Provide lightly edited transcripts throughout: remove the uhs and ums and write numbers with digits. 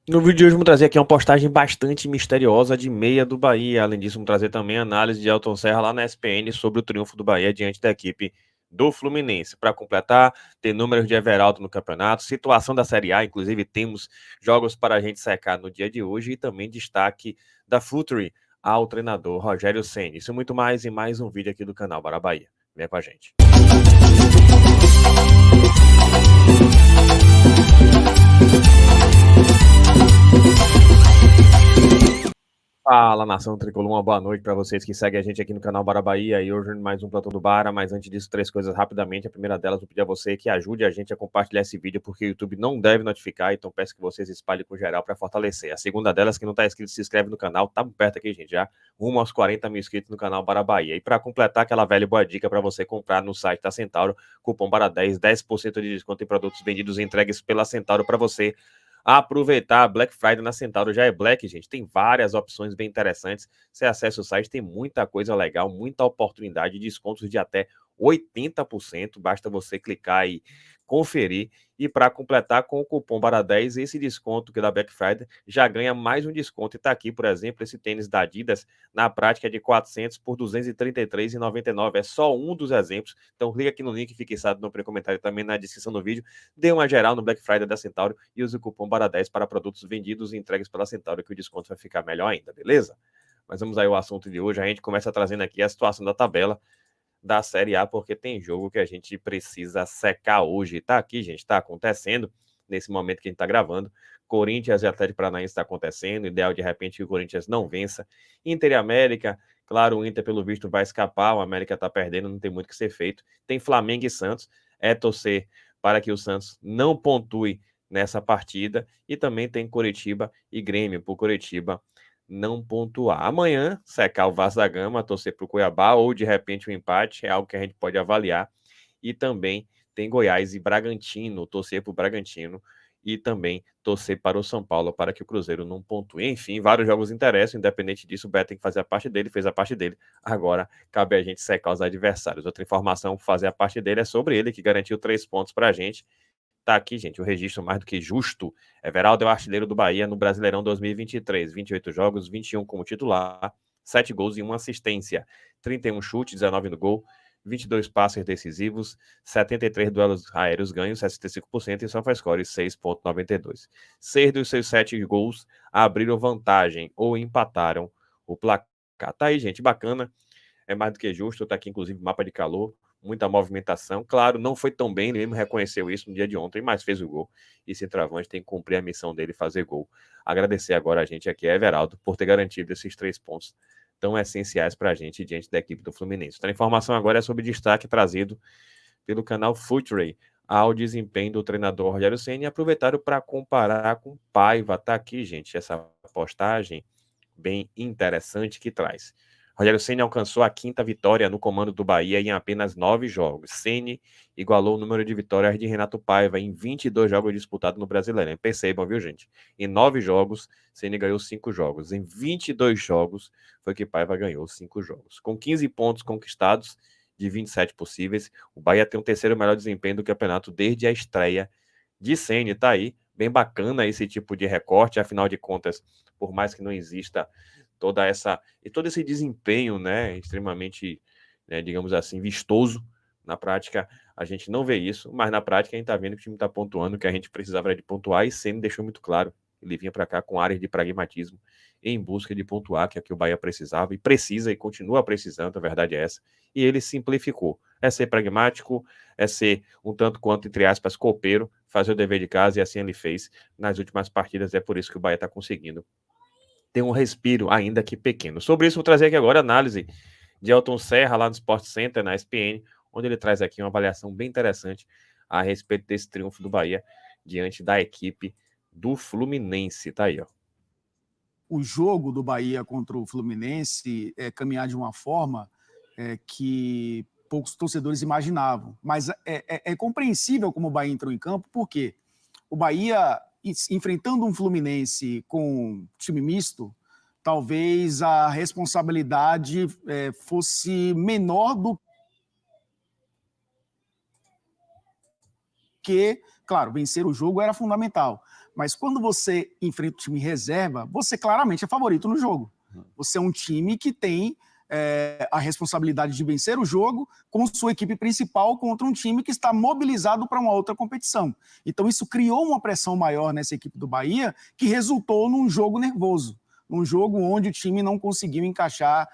No vídeo de hoje vamos trazer aqui uma postagem bastante misteriosa de meia do Bahia. Além disso, vamos trazer também a análise de Elton Serra lá na SPN sobre o triunfo do Bahia diante da equipe do Fluminense. Para completar, tem números de Everaldo no campeonato, situação da Série A, inclusive temos jogos para a gente secar no dia de hoje e também destaque da Futuri ao treinador Rogério Ceni. Isso e muito mais em mais um vídeo aqui do canal Bora Bahia. Vem com a gente. Fala, nação tricolor, uma boa noite para vocês que seguem a gente aqui no canal Bara Bahia e hoje mais um Plantão do Bara, mas antes disso, três coisas rapidamente. A primeira delas, vou pedir a você que ajude a gente a compartilhar esse vídeo, porque o YouTube não deve notificar, então peço que vocês espalhem com geral para fortalecer. A segunda delas, que não está inscrito, se inscreve no canal, tá perto aqui, gente, já rumo aos 40 mil inscritos no canal Bara Bahia. E para completar aquela velha boa dica para você comprar no site da Centauro, cupom BARA10, 10% de desconto em produtos vendidos e entregues pela Centauro para você aproveitar a Black Friday na Centauro. Já é Black, gente, tem várias opções bem interessantes. Você acessa o site, tem muita coisa legal, muita oportunidade, descontos de até 80%. Basta você clicar e conferir. E para completar com o cupom BARA10, esse desconto que é da Black Friday já ganha mais um desconto. E está aqui, por exemplo, esse tênis da Adidas, na prática é de 400 por R$ 233,99. É só um dos exemplos. Então clica aqui no link fixado no pré-comentário também na descrição do vídeo. Dê uma geral no Black Friday da Centauro e use o cupom BARA10 para produtos vendidos e entregues pela Centauro, que o desconto vai ficar melhor ainda, beleza? Mas vamos aí ao assunto de hoje. A gente começa trazendo aqui a situação da tabela da Série A, porque tem jogo que a gente precisa secar hoje. Tá aqui, gente, tá acontecendo nesse momento que a gente tá gravando. Corinthians e Atlético Paranaense está acontecendo. Ideal de repente que o Corinthians não vença. Inter e América, claro, o Inter pelo visto vai escapar. O América tá perdendo, não tem muito o que ser feito. Tem Flamengo e Santos. É torcer para que o Santos não pontue nessa partida. E também tem Coritiba e Grêmio. Por Coritiba não pontuar. Amanhã, secar o Vasco da Gama, torcer para o Cuiabá, ou de repente um empate, é algo que a gente pode avaliar. E também tem Goiás e Bragantino, torcer para o Bragantino e também torcer para o São Paulo para que o Cruzeiro não pontue. Enfim, vários jogos interessam, independente disso, o Beto tem que fazer a parte dele, fez a parte dele. Agora cabe a gente secar os adversários. Outra informação para fazer a parte dele é sobre ele, que garantiu 3 pontos para a gente. Tá aqui, gente, o registro mais do que justo. Everaldo é o artilheiro do Bahia no Brasileirão 2023. 28 jogos, 21 como titular, 7 gols e 1 assistência. 31 chutes, 19 no gol, 22 passes decisivos, 73 duelos aéreos ganhos, 65% e SofaScore 6,92. 6 dos seus 7 gols abriram vantagem ou empataram o placar. Tá aí, gente, bacana. É mais do que justo. Tá aqui, inclusive, mapa de calor, muita movimentação. Claro, não foi tão bem, ele mesmo reconheceu isso no dia de ontem, mas fez o gol. E centroavante tem que cumprir a missão dele, fazer gol. Agradecer agora a gente aqui, Everaldo, por ter garantido esses 3 pontos tão essenciais para a gente diante da equipe do Fluminense. Então, a informação agora é sobre destaque trazido pelo canal Futuri ao desempenho do treinador Rogério Ceni e aproveitaram para comparar com Paiva. Tá aqui, gente, essa postagem bem interessante que traz. Rogério Ceni alcançou a 5ª vitória no comando do Bahia em apenas 9 jogos. Ceni igualou o número de vitórias de Renato Paiva em 22 jogos disputados no Brasileirão. Percebam, viu, gente? Em 9 jogos, Ceni ganhou 5 jogos. Em 22 jogos, foi que Paiva ganhou 5 jogos. Com 15 pontos conquistados de 27 possíveis, o Bahia tem o terceiro melhor desempenho do campeonato desde a estreia de Ceni. Tá aí, bem bacana esse tipo de recorte, afinal de contas, por mais que não exista toda essa e todo esse desempenho, né, extremamente, né, digamos assim, vistoso, na prática a gente não vê isso, mas na prática a gente está vendo que o time está pontuando, que a gente precisava de pontuar, e Ceni deixou muito claro, ele vinha para cá com áreas de pragmatismo em busca de pontuar, que é o que o Bahia precisava e precisa e continua precisando, a verdade é essa, e ele simplificou, é ser pragmático, é ser um tanto quanto, entre aspas, copeiro, fazer o dever de casa, e assim ele fez nas últimas partidas. É por isso que o Bahia está conseguindo ter um respiro, ainda que pequeno. Sobre isso, vou trazer aqui agora a análise de Elton Serra, lá no Sport Center, na ESPN, onde ele traz aqui uma avaliação bem interessante a respeito desse triunfo do Bahia diante da equipe do Fluminense. Tá aí, ó. O jogo do Bahia contra o Fluminense caminhar de uma forma que poucos torcedores imaginavam. Mas é compreensível como o Bahia entrou em campo, porque o Bahia, enfrentando um Fluminense com time misto, talvez a responsabilidade fosse menor do que, claro, vencer o jogo era fundamental. Mas quando você enfrenta o time reserva, você claramente é favorito no jogo. Você é um time que tem a responsabilidade de vencer o jogo com sua equipe principal contra um time que está mobilizado para uma outra competição. Então isso criou uma pressão maior nessa equipe do Bahia, que resultou num jogo nervoso, num jogo onde o time não conseguiu encaixar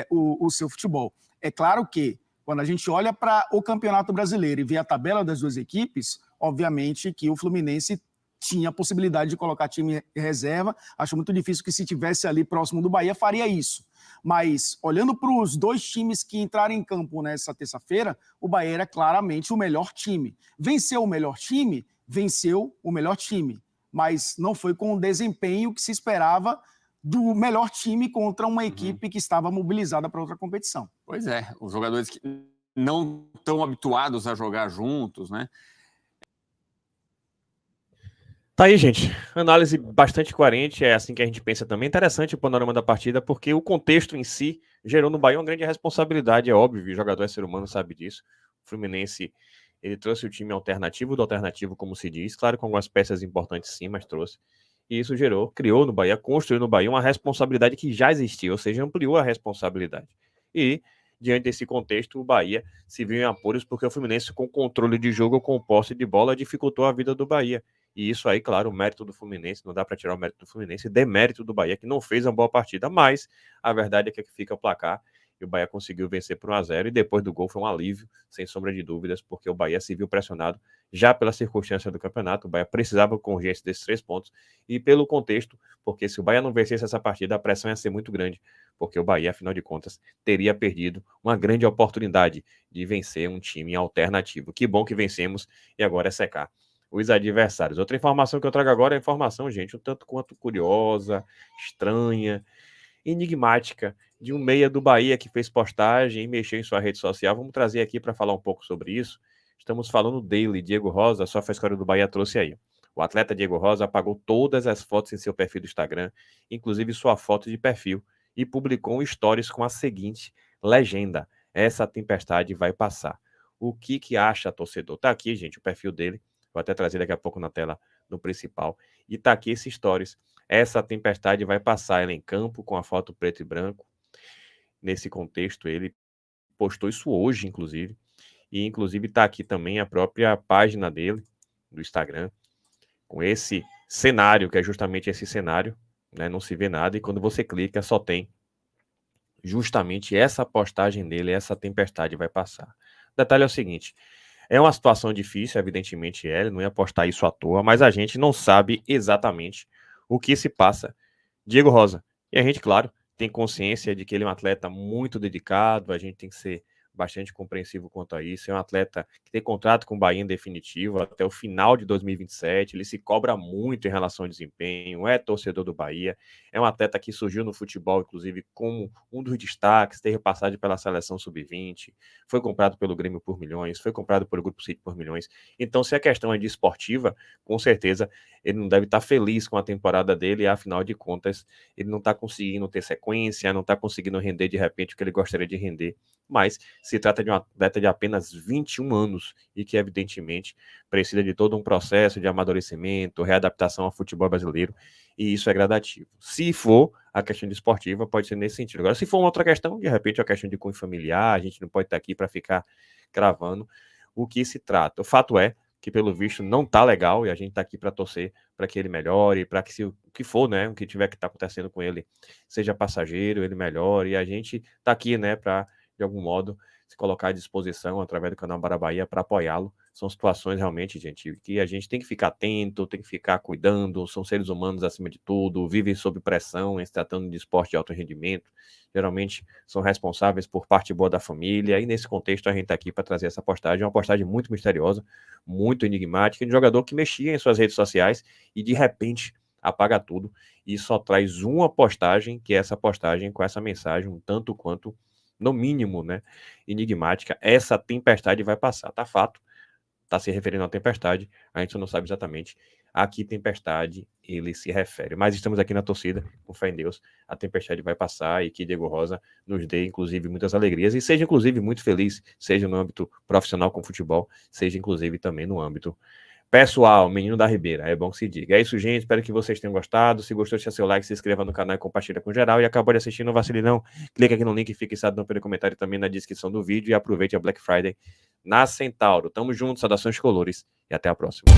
o seu futebol. É claro que, quando a gente olha para o Campeonato Brasileiro e vê a tabela das duas equipes, obviamente que o Fluminense tinha a possibilidade de colocar time reserva. Acho muito difícil que, se tivesse ali próximo do Bahia, faria isso. Mas, olhando para os dois times que entraram em campo nessa terça-feira, o Bahia era claramente o melhor time. Venceu o melhor time? Venceu o melhor time. Mas não foi com o desempenho que se esperava do melhor time contra uma equipe que estava mobilizada para outra competição. Pois é, os jogadores que não estão habituados a jogar juntos, né? Tá aí, gente. Análise bastante coerente, é assim que a gente pensa também. Interessante o panorama da partida, porque o contexto em si gerou no Bahia uma grande responsabilidade, é óbvio, o jogador é ser humano, sabe disso. O Fluminense, ele trouxe o time alternativo do alternativo, como se diz, claro, com algumas peças importantes sim, mas trouxe. E isso criou no Bahia, construiu no Bahia uma responsabilidade que já existia, ou seja, ampliou a responsabilidade. E, diante desse contexto, o Bahia se viu em apuros porque o Fluminense, com controle de jogo, com posse de bola, dificultou a vida do Bahia. E isso aí, claro, o mérito do Fluminense, não dá para tirar o mérito do Fluminense, demérito do Bahia, que não fez uma boa partida, mas a verdade é que fica o placar e o Bahia conseguiu vencer por 1-0 e depois do gol foi um alívio, sem sombra de dúvidas, porque o Bahia se viu pressionado já pela circunstância do campeonato, o Bahia precisava com urgência desses 3 pontos e pelo contexto, porque se o Bahia não vencesse essa partida, a pressão ia ser muito grande, porque o Bahia, afinal de contas, teria perdido uma grande oportunidade de vencer um time alternativo. Que bom que vencemos e agora é secar os adversários. Outra informação que eu trago agora é a informação, gente, um tanto quanto curiosa, estranha, enigmática, de um meia do Bahia que fez postagem e mexeu em sua rede social. Vamos trazer aqui para falar um pouco sobre isso. Estamos falando dele, Diego Rosa, só a história do Bahia trouxe aí. O atleta Diego Rosa apagou todas as fotos em seu perfil do Instagram, inclusive sua foto de perfil, e publicou um stories com a seguinte legenda: essa tempestade vai passar. O que acha, torcedor? Tá aqui, gente, o perfil dele. Vou até trazer daqui a pouco na tela no principal. E tá aqui esse stories. Essa tempestade vai passar. Ela em campo com a foto preto e branco. Nesse contexto, ele postou isso hoje, inclusive. E, inclusive, tá aqui também a própria página dele, do Instagram, com esse cenário, que é justamente esse cenário, né? Não se vê nada. E quando você clica, só tem justamente essa postagem dele. Essa tempestade vai passar. O detalhe é o seguinte: é uma situação difícil, evidentemente ele não ia postar isso à toa, mas a gente não sabe exatamente o que se passa. Diego Rosa. E a gente, claro, tem consciência de que ele é um atleta muito dedicado, a gente tem que ser bastante compreensivo quanto a isso. É um atleta que tem contrato com o Bahia em definitivo até o final de 2027. Ele se cobra muito em relação ao desempenho, é torcedor do Bahia. É um atleta que surgiu no futebol, inclusive, como um dos destaques, teve passagem pela seleção sub-20, foi comprado pelo Grêmio por milhões, foi comprado pelo Grupo City por milhões. Então, se a questão é de esportiva, com certeza ele não deve estar feliz com a temporada dele, e afinal de contas, ele não está conseguindo ter sequência, não está conseguindo render de repente o que ele gostaria de render. Mas se trata de um atleta de apenas 21 anos e que, evidentemente, precisa de todo um processo de amadurecimento, readaptação ao futebol brasileiro, e isso é gradativo. Se for a questão de esportiva, pode ser nesse sentido. Agora, se for uma outra questão, de repente, a questão de cunho familiar, a gente não pode estar aqui para ficar cravando o que se trata. O fato é que, pelo visto, não está legal e a gente está aqui para torcer para que ele melhore, para que, se o que for, né, o que tiver que estar acontecendo com ele seja passageiro, ele melhore, e a gente está aqui, né, para, de algum modo, se colocar à disposição através do canal Bara Bahia para apoiá-lo. São situações realmente, gente, que a gente tem que ficar atento, tem que ficar cuidando, são seres humanos acima de tudo, vivem sob pressão, se tratando de esporte de alto rendimento, geralmente são responsáveis por parte boa da família, e nesse contexto a gente está aqui para trazer essa postagem, uma postagem muito misteriosa, muito enigmática, de um jogador que mexia em suas redes sociais e de repente apaga tudo e só traz uma postagem, que é essa postagem com essa mensagem um tanto quanto, no mínimo, né, enigmática: essa tempestade vai passar. Tá fato, tá se referindo à tempestade, a gente só não sabe exatamente a que tempestade ele se refere. Mas estamos aqui na torcida, com fé em Deus, a tempestade vai passar e que Diego Rosa nos dê, inclusive, muitas alegrias e seja, inclusive, muito feliz, seja no âmbito profissional com futebol, seja, inclusive, também no âmbito Pessoal, menino da Ribeira, é bom que se diga. É isso, gente. Espero que vocês tenham gostado. Se gostou, deixa seu like, se inscreva no canal e compartilha com geral. E acabou de assistir, não vacile não. Clica aqui no link, fique fixado no primeiro comentário também na descrição do vídeo. E aproveite a Black Friday na Centauro. Tamo junto, saudações colores e até a próxima.